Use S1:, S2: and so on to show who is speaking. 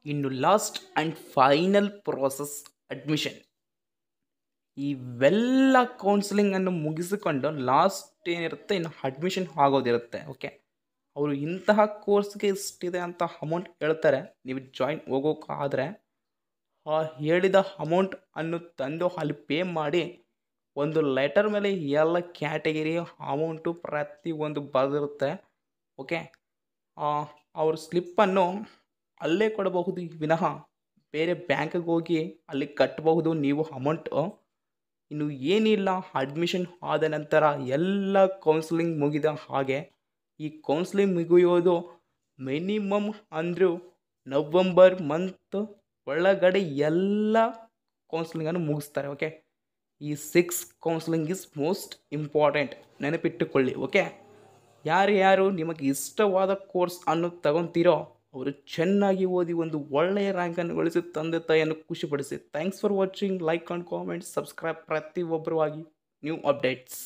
S1: ಇನ್ನು last and final process admission. ಇವೆಲ್ಲ ಕೌನ್ಸಿಲಿಂಗನ್ನು ಮುಗಿಸಿಕೊಂಡು ಲಾಸ್ಟ್ ಏನಿರುತ್ತೆ ಇನ್ನು ಅಡ್ಮಿಷನ್ ಆಗೋದಿರುತ್ತೆ. ಓಕೆ, ಅವರು ಇಂತಹ ಕೋರ್ಸ್ಗೆ ಇಷ್ಟಿದೆ ಅಂತ ಅಮೌಂಟ್ ಹೇಳ್ತಾರೆ. ನೀವು ಜಾಯಿನ್ ಹೋಗೋಕ್ಕಾದರೆ ಆ ಹೇಳಿದ ಅಮೌಂಟ್ ಅನ್ನು ತಂದು ಅಲ್ಲಿ ಪೇ ಮಾಡಿ ಒಂದು ಲೆಟರ್ ಮೇಲೆ ಎಲ್ಲ ಕ್ಯಾಟಗಿರಿ ಅಮೌಂಟು ಪ್ರತಿಯೊಂದು ಬರೆದಿರುತ್ತೆ. ಓಕೆ, ಅವ್ರ ಸ್ಲಿಪ್ಪನ್ನು ಅಲ್ಲೇ ಕೊಡಬಹುದು ವಿನಃ ಬೇರೆ ಬ್ಯಾಂಕಿಗೆ ಹೋಗಿ ಅಲ್ಲಿ ಕಟ್ಟಬಹುದು ನೀವು ಅಮೌಂಟು. ಇನ್ನು ಏನಿಲ್ಲ, ಅಡ್ಮಿಷನ್ ಆದ ನಂತರ ಎಲ್ಲ ಕೌನ್ಸಿಲಿಂಗ್ ಮುಗಿದ ಹಾಗೆ. ಈ ಕೌನ್ಸಿಲಿಂಗ್ ಮುಗಿಯೋದು ಮಿನಿಮಮ್ ಅಂದರೂ ನವಂಬರ್ ಮಂತ್ ಒಳಗಡೆ ಎಲ್ಲ ಕೌನ್ಸಿಲಿಂಗನ್ನು ಮುಗಿಸ್ತಾರೆ. ಓಕೆ, ಈ 6 ಕೌನ್ಸಿಲಿಂಗ್ ಈಸ್ ಮೋಸ್ಟ್ ಇಂಪಾರ್ಟೆಂಟ್, ನೆನಪಿಟ್ಟುಕೊಳ್ಳಿ. ಓಕೆ, ಯಾರ್ಯಾರು ನಿಮಗೆ ಇಷ್ಟವಾದ ಕೋರ್ಸ್ ಅನ್ನು ತಗೊತೀರೋ ಅವರು ಚೆನ್ನಾಗಿ ಓದಿ ಒಂದು ಒಳ್ಳೆಯ ರ್ಯಾಂಕನ್ನು ಗಳಿಸಿ ತಂದೆ ತಾಯಿಯನ್ನು ಖುಷಿಪಡಿಸಿ. Thanks for watching. Like and comment, subscribe ಪ್ರತಿಯೊಬ್ಬರು ಆಗಿ ನ್ಯೂ ಅಪ್ಡೇಟ್ಸ್.